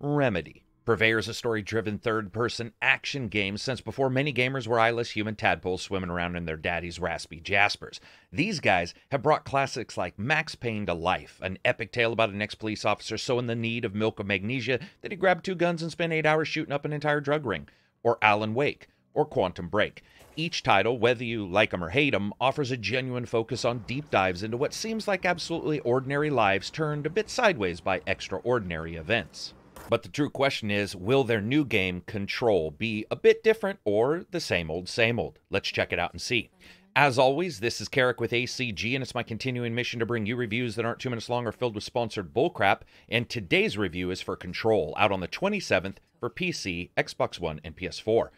Remedy, purveyors of story-driven third-person action games since before many gamers were eyeless human tadpoles swimming around in their daddy's raspy Jaspers. These guys have brought classics like Max Payne to life, an epic tale about an ex-police officer so in the need of milk of magnesia that he grabbed 2 guns and spent 8 hours shooting up an entire drug ring, or Alan Wake, or Quantum Break. Each title, whether you like them or hate them, offers a genuine focus on deep dives into what seems like absolutely ordinary lives turned a bit sideways by extraordinary events. But the true question is, will their new game, Control, be a bit different or the same old, same old? Let's check it out and see. As always, this is Karak with ACG, and it's my continuing mission to bring you reviews that aren't 2 minutes long or filled with sponsored bullcrap, and today's review is for Control, out on the 27th for PC, Xbox One, and PS4.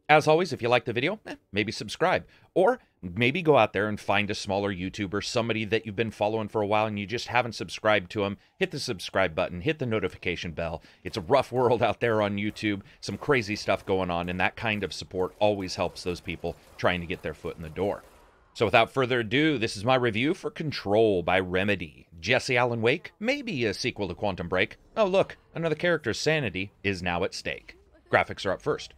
As always, if you like the video, maybe subscribe, or maybe go out there and find a smaller YouTuber, somebody that you've been following for a while and you just haven't subscribed to them. Hit the subscribe button, hit the notification bell. It's a rough world out there on YouTube, some crazy stuff going on, and that kind of support always helps those people trying to get their foot in the door. So without further ado, this is my review for Control by Remedy. Jesse Alan Wake, maybe a sequel to Quantum Break. Oh look, another character's sanity is now at stake. Graphics are up first.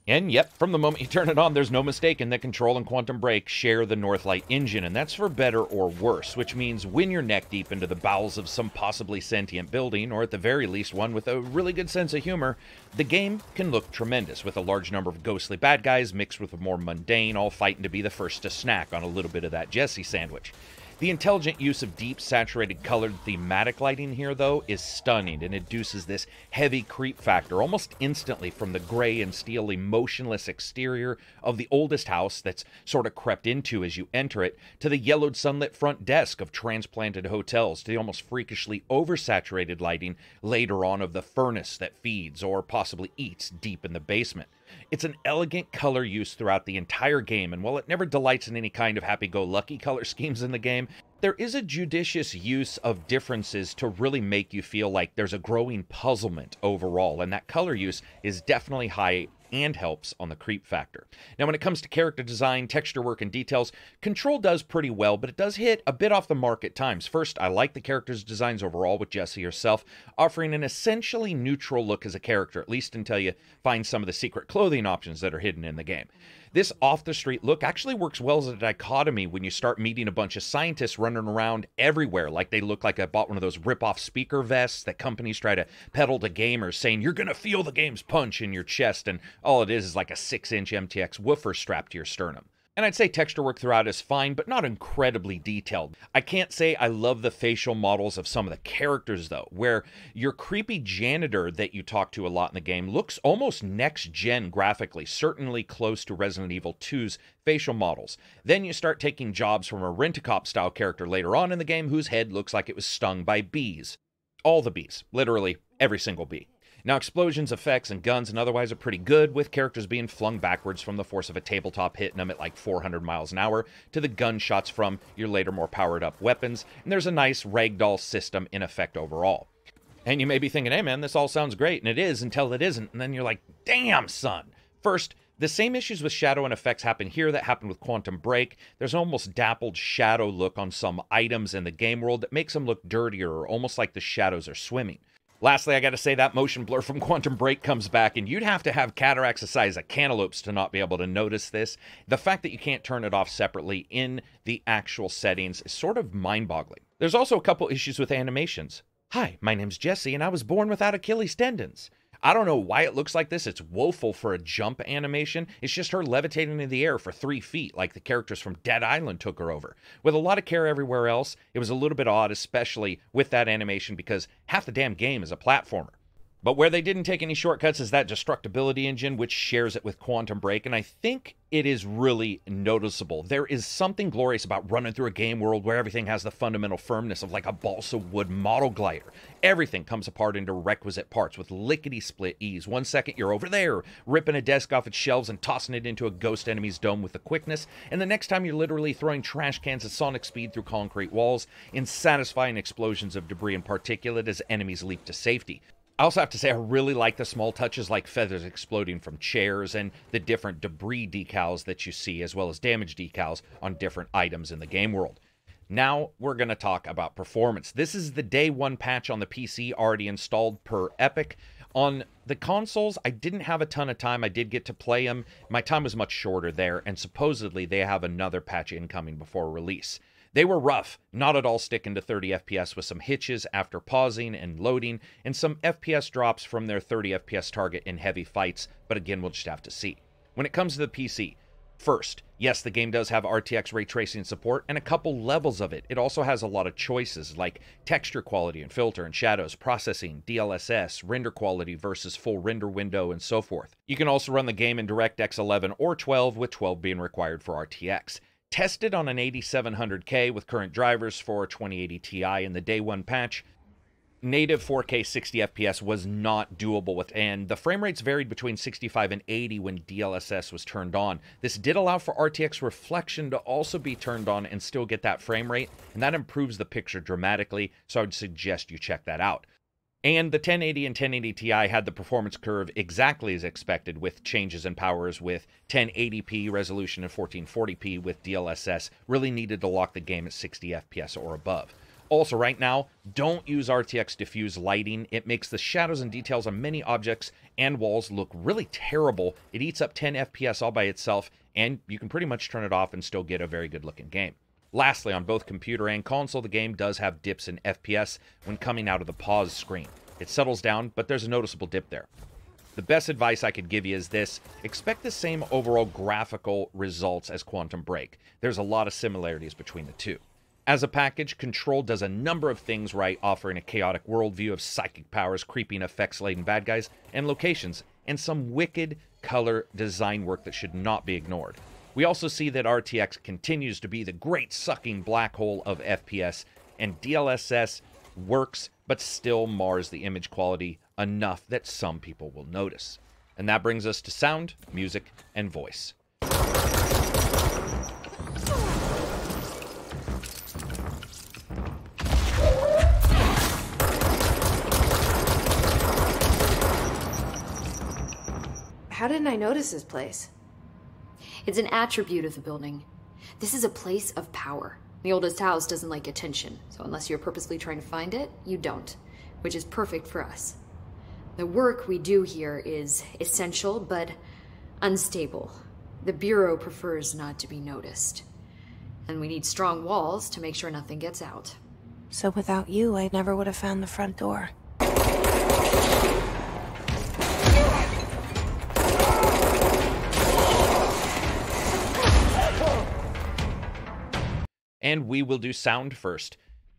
And yep, from the moment you turn it on, there's no mistaking that Control and Quantum Break share the Northlight engine, and that's for better or worse, which means when you're neck deep into the bowels of some possibly sentient building, or at the very least one with a really good sense of humor, the game can look tremendous, with a large number of ghostly bad guys mixed with a more mundane, all fighting to be the first to snack on a little bit of that Jesse sandwich. The intelligent use of deep, saturated, colored thematic lighting here, though, is stunning and induces this heavy creep factor almost instantly from the gray and steely, motionless exterior of the oldest house that's sort of crept into as you enter it, to the yellowed, sunlit front desk of transplanted hotels, to the almost freakishly oversaturated lighting later on of the furnace that feeds or possibly eats deep in the basement. It's an elegant color use throughout the entire game, and while it never delights in any kind of happy-go-lucky color schemes in the game, there is a judicious use of differences to really make you feel like there's a growing puzzlement overall, and that color use is definitely high and helps on the creep factor. Now, when it comes to character design, texture work, and details, Control does pretty well, but it does hit a bit off the mark at times. First, I like the character's designs overall, with Jesse herself offering an essentially neutral look as a character, at least until you find some of the secret clothing options that are hidden in the game. This off-the-street look actually works well as a dichotomy when you start meeting a bunch of scientists running around everywhere, like they look like I bought one of those rip-off speaker vests that companies try to peddle to gamers, saying you're going to feel the game's punch in your chest, and all it is like a 6-inch MTX woofer strapped to your sternum. And I'd say texture work throughout is fine, but not incredibly detailed. I can't say I love the facial models of some of the characters, though, where your creepy janitor that you talk to a lot in the game looks almost next-gen graphically, certainly close to Resident Evil 2's facial models. Then you start taking jobs from a Rent-A-Cop-style character later on in the game whose head looks like it was stung by bees. All the bees. Literally every single bee. Now, explosions, effects, and guns and otherwise are pretty good, with characters being flung backwards from the force of a tabletop hitting them at like 400 miles an hour, to the gunshots from your later more powered-up weapons, and there's a nice ragdoll system in effect overall. And you may be thinking, hey man, this all sounds great, and it is until it isn't, and then you're like, damn son! First, the same issues with shadow and effects happen here that happened with Quantum Break. There's an almost dappled shadow look on some items in the game world that makes them look dirtier, or almost like the shadows are swimming. Lastly, I gotta say that motion blur from Quantum Break comes back, and you'd have to have cataracts the size of cantaloupes to not be able to notice this. The fact that you can't turn it off separately in the actual settings is sort of mind-boggling. There's also a couple issues with animations. Hi, my name's Jesse, and I was born without Achilles tendons. I don't know why it looks like this. It's woeful for a jump animation. It's just her levitating in the air for 3 feet, like the characters from Dead Island took her over. With a lot of care everywhere else, it was a little bit odd, especially with that animation, because half the damn game is a platformer. But where they didn't take any shortcuts is that destructibility engine, which shares it with Quantum Break, and I think it is really noticeable. There is something glorious about running through a game world where everything has the fundamental firmness of like a balsa wood model glider. Everything comes apart into requisite parts with lickety-split ease. 1 second you're over there, ripping a desk off its shelves and tossing it into a ghost enemy's dome with the quickness, and the next time you're literally throwing trash cans at sonic speed through concrete walls in satisfying explosions of debris and particulate as enemies leap to safety. I also have to say I really like the small touches like feathers exploding from chairs and the different debris decals that you see, as well as damage decals on different items in the game world. Now we're going to talk about performance. This is the day one patch on the PC already installed per Epic. On the consoles, I didn't have a ton of time. I did get to play them. My time was much shorter there, and supposedly they have another patch incoming before release. They were rough, not at all sticking to 30 FPS with some hitches after pausing and loading, and some FPS drops from their 30 FPS target in heavy fights, but again, we'll just have to see. When it comes to the PC, first, yes, the game does have RTX ray tracing support and a couple levels of it. It also has a lot of choices like texture quality and filter and shadows, processing, DLSS, render quality versus full render window, and so forth. You can also run the game in DirectX 11 or 12, with 12 being required for RTX. Tested on an 8700K with current drivers for 2080 Ti in the day one patch. Native 4K 60 FPS was not doable with, and the frame rates varied between 65 and 80 when DLSS was turned on. This did allow for RTX reflection to also be turned on and still get that frame rate, and that improves the picture dramatically, so I would suggest you check that out. And the 1080 and 1080 Ti had the performance curve exactly as expected, with changes in powers with 1080p resolution and 1440p with DLSS really needed to lock the game at 60 FPS or above. Also, right now, don't use RTX diffuse lighting. It makes the shadows and details on many objects and walls look really terrible. It eats up 10 FPS all by itself, and you can pretty much turn it off and still get a very good looking game. Lastly, on both computer and console, the game does have dips in FPS when coming out of the pause screen. It settles down, but there's a noticeable dip there. The best advice I could give you is this: expect the same overall graphical results as Quantum Break. There's a lot of similarities between the two. As a package, Control does a number of things right, offering a chaotic worldview of psychic powers, creeping effects-laden bad guys, and locations, and some wicked color design work that should not be ignored. We also see that RTX continues to be the great sucking black hole of FPS, and DLSS works but still mars the image quality enough that some people will notice. And that brings us to sound, music, and voice. How didn't I notice this place? It's an attribute of the building. This is a place of power. The oldest house doesn't like attention, so unless you're purposely trying to find it, you don't, which is perfect for us. The work we do here is essential, but unstable. The Bureau prefers not to be noticed. And we need strong walls to make sure nothing gets out. So without you, I never would have found the front door. And we will do sound first.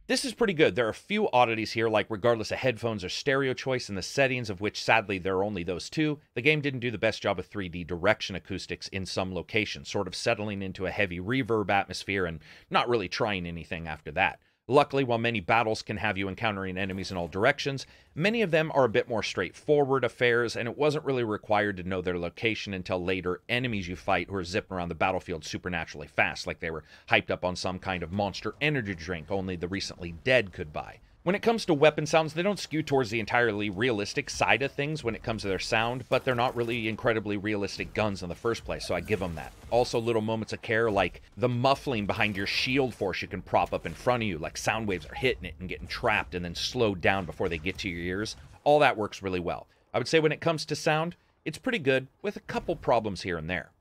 This is pretty good. There are a few oddities here, like regardless of headphones or stereo choice and the settings, of which sadly there are only those two, the game didn't do the best job of 3D direction acoustics in some locations, sort of settling into a heavy reverb atmosphere and not really trying anything after that. Luckily, while many battles can have you encountering enemies in all directions, many of them are a bit more straightforward affairs, and it wasn't really required to know their location until later enemies you fight who are zipping around the battlefield supernaturally fast, like they were hyped up on some kind of monster energy drink only the recently dead could buy. When it comes to weapon sounds, they don't skew towards the entirely realistic side of things when it comes to their sound, but they're not really incredibly realistic guns in the first place, so I give them that. Also, little moments of care like the muffling behind your shield force you can prop up in front of you, like sound waves are hitting it and getting trapped and then slowed down before they get to your ears. All that works really well. I would say when it comes to sound, it's pretty good, with a couple problems here and there.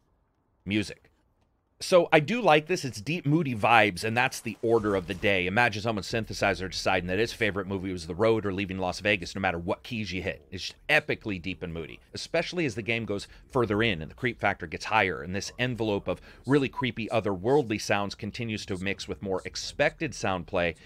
Music. So I do like this. It's deep, moody vibes, and that's the order of the day. Imagine someone's synthesizer deciding that his favorite movie was The Road or Leaving Las Vegas, no matter what keys you hit. It's epically deep and moody, especially as the game goes further in and the creep factor gets higher, and this envelope of really creepy otherworldly sounds continues to mix with more expected sound play.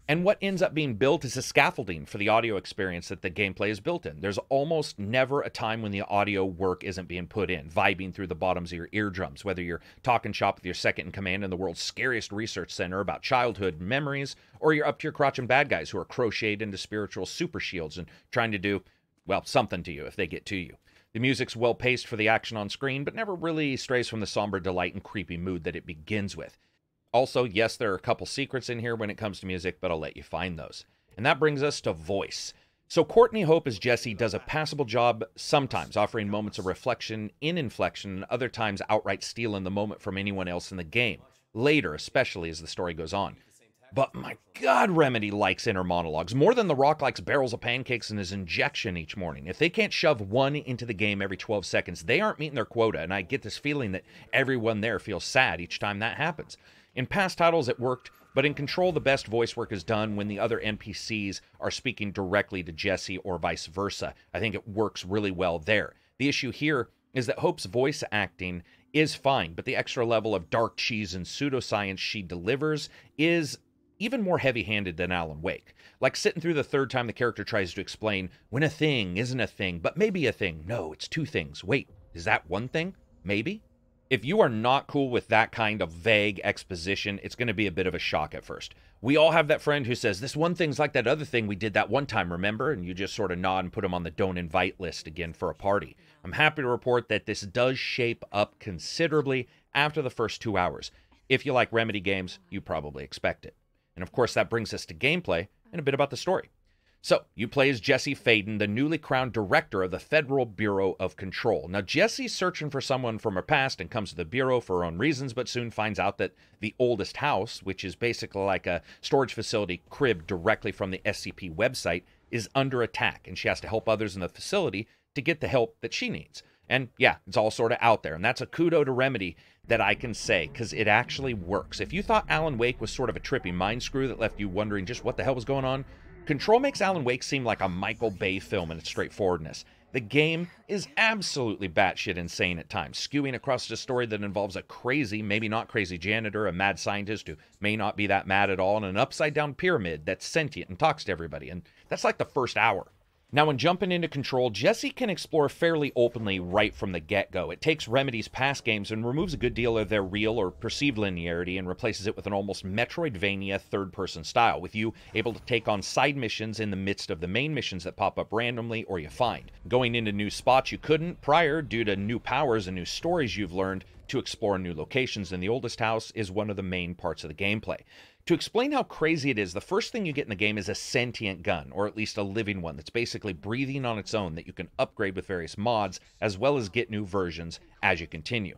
And what ends up being built is a scaffolding for the audio experience that the gameplay is built in. There's almost never a time when the audio work isn't being put in, vibing through the bottoms of your eardrums, whether you're talking shop with your second in command in the world's scariest research center about childhood memories, or you're up to your crotch and bad guys who are crocheted into spiritual super shields and trying to do, well, something to you if they get to you. The music's well paced for the action on screen, but never really strays from the somber delight and creepy mood that it begins with. Also, yes, there are a couple secrets in here when it comes to music, but I'll let you find those. And that brings us to voice. So Courtney Hope as Jessie does a passable job sometimes, offering moments of reflection in inflection, and other times outright stealing the moment from anyone else in the game. Later, especially as the story goes on. But my God, Remedy likes inner monologues more than The Rock likes barrels of pancakes and his injection each morning. If they can't shove one into the game every 12 seconds, they aren't meeting their quota, and I get this feeling that everyone there feels sad each time that happens. In past titles, it worked, but in Control, the best voice work is done when the other NPCs are speaking directly to Jesse or vice versa. I think it works really well there. The issue here is that Hope's voice acting is fine, but the extra level of dark cheese and pseudoscience she delivers is even more heavy-handed than Alan Wake. Like sitting through the third time the character tries to explain when a thing isn't a thing, but maybe a thing. No, it's two things. Wait, is that one thing? Maybe? If you are not cool with that kind of vague exposition, it's going to be a bit of a shock at first. We all have that friend who says, this one thing's like that other thing we did that one time, remember? And you just sort of nod and put them on the don't invite list again for a party. I'm happy to report that this does shape up considerably after the first 2 hours. If you like Remedy games, you probably expect it. And of course, that brings us to gameplay and a bit about the story. So, you play as Jesse Faden, the newly crowned director of the Federal Bureau of Control. Now, Jesse's searching for someone from her past and comes to the Bureau for her own reasons, but soon finds out that the oldest house, which is basically like a storage facility cribbed directly from the SCP website, is under attack, and she has to help others in the facility to get the help that she needs. And yeah, it's all sort of out there, and that's a kudo to Remedy that I can say, because it actually works. If you thought Alan Wake was sort of a trippy mind screw that left you wondering just what the hell was going on, Control makes Alan Wake seem like a Michael Bay film in its straightforwardness. The game is absolutely batshit insane at times, skewing across a story that involves a crazy, maybe not crazy janitor, a mad scientist who may not be that mad at all, and an upside-down pyramid that's sentient and talks to everybody, and that's like the first hour. Now, when jumping into Control, Jesse can explore fairly openly right from the get-go. It takes Remedy's past games and removes a good deal of their real or perceived linearity and replaces it with an almost Metroidvania third-person style, with you able to take on side missions in the midst of the main missions that pop up randomly or you find. Going into new spots you couldn't prior due to new powers and new stories you've learned to explore new locations in the oldest house is one of the main parts of the gameplay. To explain how crazy it is, the first thing you get in the game is a sentient gun, or at least a living one that's basically breathing on its own that you can upgrade with various mods, as well as get new versions as you continue.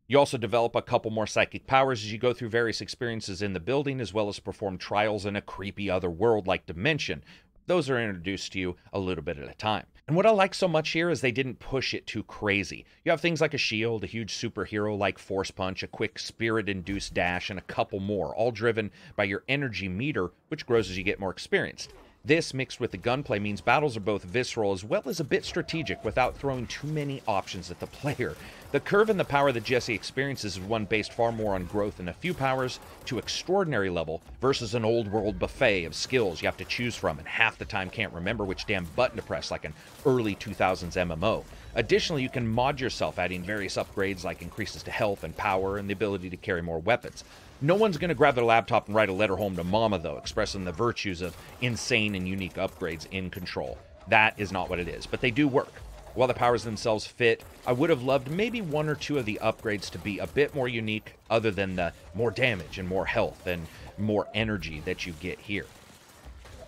You also develop a couple more psychic powers as you go through various experiences in the building, as well as perform trials in a creepy other world-like dimension. Those are introduced to you a little bit at a time. And what I like so much here is they didn't push it too crazy. You have things like a shield, a huge superhero-like force punch, a quick spirit-induced dash, and a couple more, all driven by your energy meter, which grows as you get more experienced. This, mixed with the gunplay, means battles are both visceral as well as a bit strategic without throwing too many options at the player. The curve in the power that Jesse experiences is one based far more on growth in a few powers to extraordinary level versus an old world buffet of skills you have to choose from and half the time can't remember which damn button to press like an early 2000s MMO. Additionally, you can mod yourself, adding various upgrades like increases to health and power and the ability to carry more weapons. No one's going to grab their laptop and write a letter home to mama, though, expressing the virtues of insane and unique upgrades in Control. That is not what it is, but they do work. While the powers themselves fit, I would have loved maybe one or two of the upgrades to be a bit more unique, other than the more damage and more health and more energy that you get here.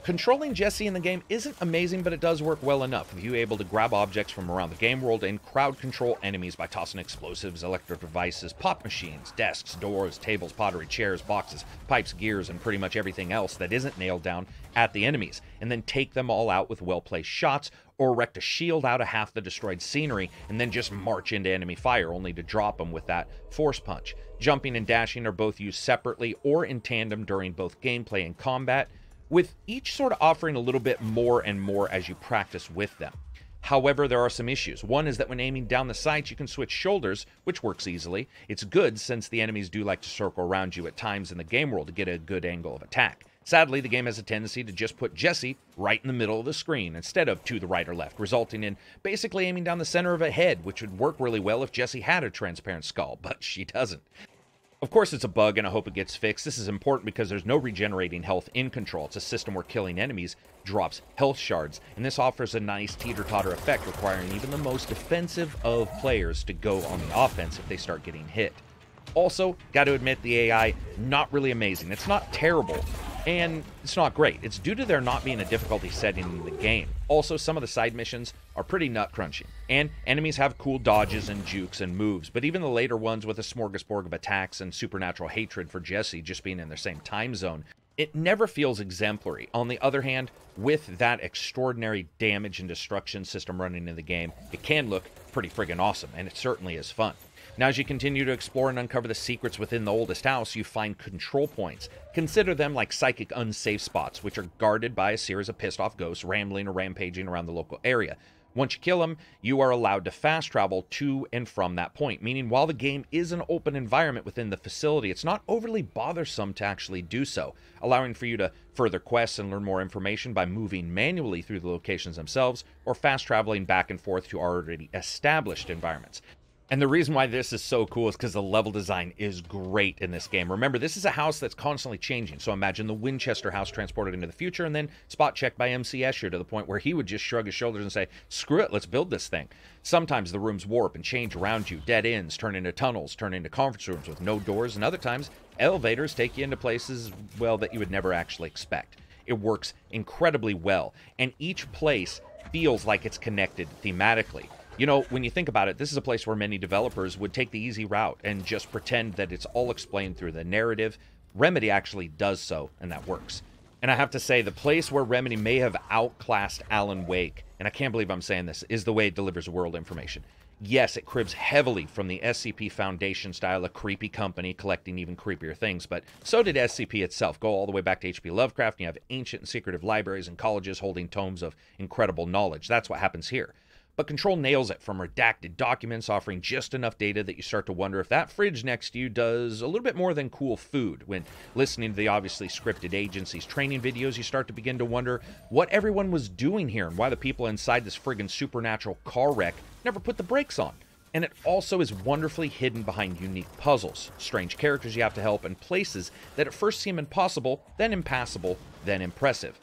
Controlling Jesse in the game isn't amazing, but it does work well enough, with you able to grab objects from around the game world and crowd control enemies by tossing explosives, electric devices, pop machines, desks, doors, tables, pottery, chairs, boxes, pipes, gears, and pretty much everything else that isn't nailed down at the enemies, and then take them all out with well-placed shots, or erect a shield out of half the destroyed scenery, and then just march into enemy fire, only to drop them with that force punch. Jumping and dashing are both used separately or in tandem during both gameplay and combat, with each sort of offering a little bit more and more as you practice with them. However, there are some issues. One is that when aiming down the sights, you can switch shoulders, which works easily. It's good since the enemies do like to circle around you at times in the game world to get a good angle of attack. Sadly, the game has a tendency to just put Jesse right in the middle of the screen instead of to the right or left, resulting in basically aiming down the center of a head, which would work really well if Jesse had a transparent skull, but she doesn't. Of course, it's a bug, and I hope it gets fixed. This is important because there's no regenerating health in Control. It's a system where killing enemies drops health shards, and this offers a nice teeter-totter effect, requiring even the most defensive of players to go on the offense if they start getting hit. Also, got to admit, the AI, not really amazing. It's not terrible, and it's not great. It's due to there not being a difficulty setting in the game. Also, some of the side missions are pretty nut-crunching, and enemies have cool dodges and jukes and moves, but even the later ones with a smorgasbord of attacks and supernatural hatred for Jesse just being in their same time zone It never feels exemplary. On the other hand, with that extraordinary damage and destruction system running in the game, it can look pretty friggin' awesome, and it certainly is fun. Now, as you continue to explore and uncover the secrets within the oldest house, you find control points. Consider them like psychic unsafe spots, which are guarded by a series of pissed-off ghosts rambling or rampaging around the local area. Once you kill them, you are allowed to fast travel to and from that point, meaning while the game is an open environment within the facility, it's not overly bothersome to actually do so, allowing for you to further quests and learn more information by moving manually through the locations themselves or fast traveling back and forth to already established environments. And the reason why this is so cool is because the level design is great in this game. Remember, this is a house that's constantly changing. So imagine the Winchester house transported into the future and then spot checked by MC Escher to the point where he would just shrug his shoulders and say, screw it, let's build this thing. Sometimes the rooms warp and change around you. Dead ends turn into tunnels, turn into conference rooms with no doors. And other times, elevators take you into places, well, that you would never actually expect. It works incredibly well. And each place feels like it's connected thematically. You know, when you think about it, this is a place where many developers would take the easy route and just pretend that it's all explained through the narrative. Remedy actually does so, and that works. And I have to say, the place where Remedy may have outclassed Alan Wake, and I can't believe I'm saying this, is the way it delivers world information. Yes, it cribs heavily from the SCP Foundation style, a creepy company collecting even creepier things, but so did SCP itself. Go all the way back to H.P. Lovecraft, and you have ancient and secretive libraries and colleges holding tomes of incredible knowledge. That's what happens here. But Control nails it, from redacted documents offering just enough data that you start to wonder if that fridge next to you does a little bit more than cool food. When listening to the obviously scripted agency's training videos, you start to begin to wonder what everyone was doing here and why the people inside this friggin' supernatural car wreck never put the brakes on. And it also is wonderfully hidden behind unique puzzles, strange characters you have to help, and places that at first seem impossible, then impassable, then impressive.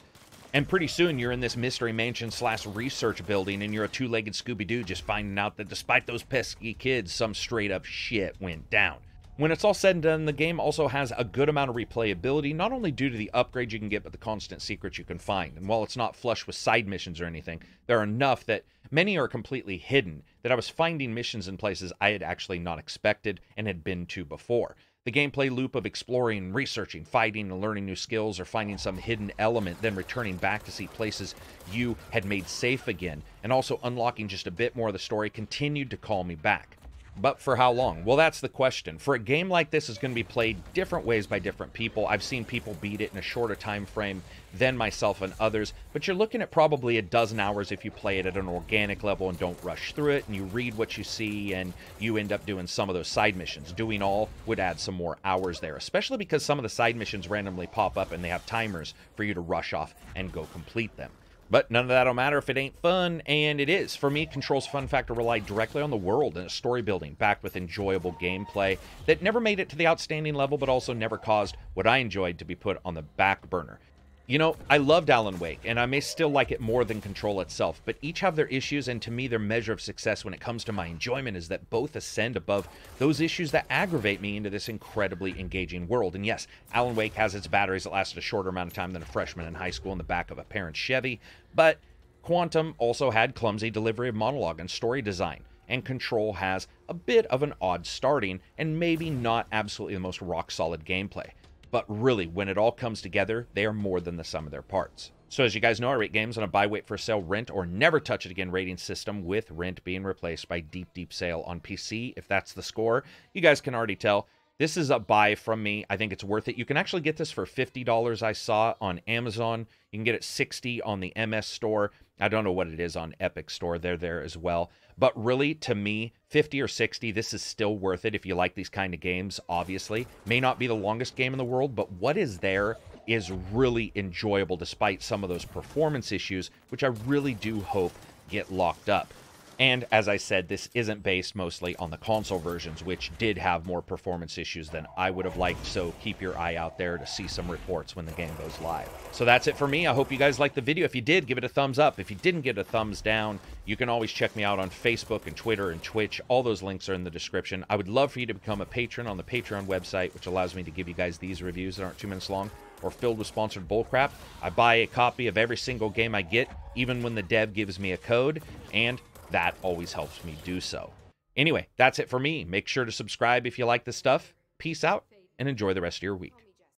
And pretty soon you're in this mystery mansion / research building and you're a two-legged Scooby-Doo just finding out that despite those pesky kids, some straight up shit went down. When it's all said and done, the game also has a good amount of replayability, not only due to the upgrades you can get, but the constant secrets you can find. And while it's not flush with side missions or anything, there are enough that many are completely hidden, that I was finding missions in places I had actually not expected and had been to before. The gameplay loop of exploring, researching, fighting, and learning new skills, or finding some hidden element, then returning back to see places you had made safe again, and also unlocking just a bit more of the story, continued to call me back. But for how long? Well, that's the question. For a game like this is going to be played different ways by different people. I've seen people beat it in a shorter time frame than myself and others, but you're looking at probably a dozen hours if you play it at an organic level and don't rush through it, and you read what you see, and you end up doing some of those side missions. Doing all would add some more hours there, especially because some of the side missions randomly pop up and they have timers for you to rush off and go complete them. But none of that'll matter if it ain't fun, and it is. For me, Control's fun factor relied directly on the world and its story building, backed with enjoyable gameplay that never made it to the outstanding level, but also never caused what I enjoyed to be put on the back burner. You know, I loved Alan Wake, and I may still like it more than Control itself, but each have their issues, and to me, their measure of success when it comes to my enjoyment is that both ascend above those issues that aggravate me into this incredibly engaging world. And yes, Alan Wake has its batteries that lasted a shorter amount of time than a freshman in high school in the back of a parent's Chevy, but Quantum also had clumsy delivery of monologue and story design, and Control has a bit of an odd starting and maybe not absolutely the most rock-solid gameplay. But really, when it all comes together, they are more than the sum of their parts. So as you guys know, I rate games on a buy, wait for sale, rent, or never touch it again rating system, with rent being replaced by deep sale on PC. If that's the score, you guys can already tell. This is a buy from me. I think it's worth it. You can actually get this for $50 I saw on Amazon. You can get it $60 on the MS store. I don't know what it is on Epic Store. They're there as well. But really, to me, 50 or 60, this is still worth it if you like these kind of games, obviously. May not be the longest game in the world, but what is there is really enjoyable despite some of those performance issues, which I really do hope get locked up. And as I said, this isn't based mostly on the console versions, which did have more performance issues than I would have liked, so keep your eye out there to see some reports when the game goes live. So that's it for me. I hope you guys liked the video. If you did, give it a thumbs up. If you didn't, get a thumbs down. You can always check me out on Facebook and Twitter and Twitch. All those links are in the description. I would love for you to become a patron on the Patreon website, which allows me to give you guys these reviews that aren't 2 minutes long or filled with sponsored bullcrap. I buy a copy of every single game I get, even when the dev gives me a code, and that always helps me do so. Anyway, that's it for me. Make sure to subscribe if you like this stuff. Peace out, and enjoy the rest of your week.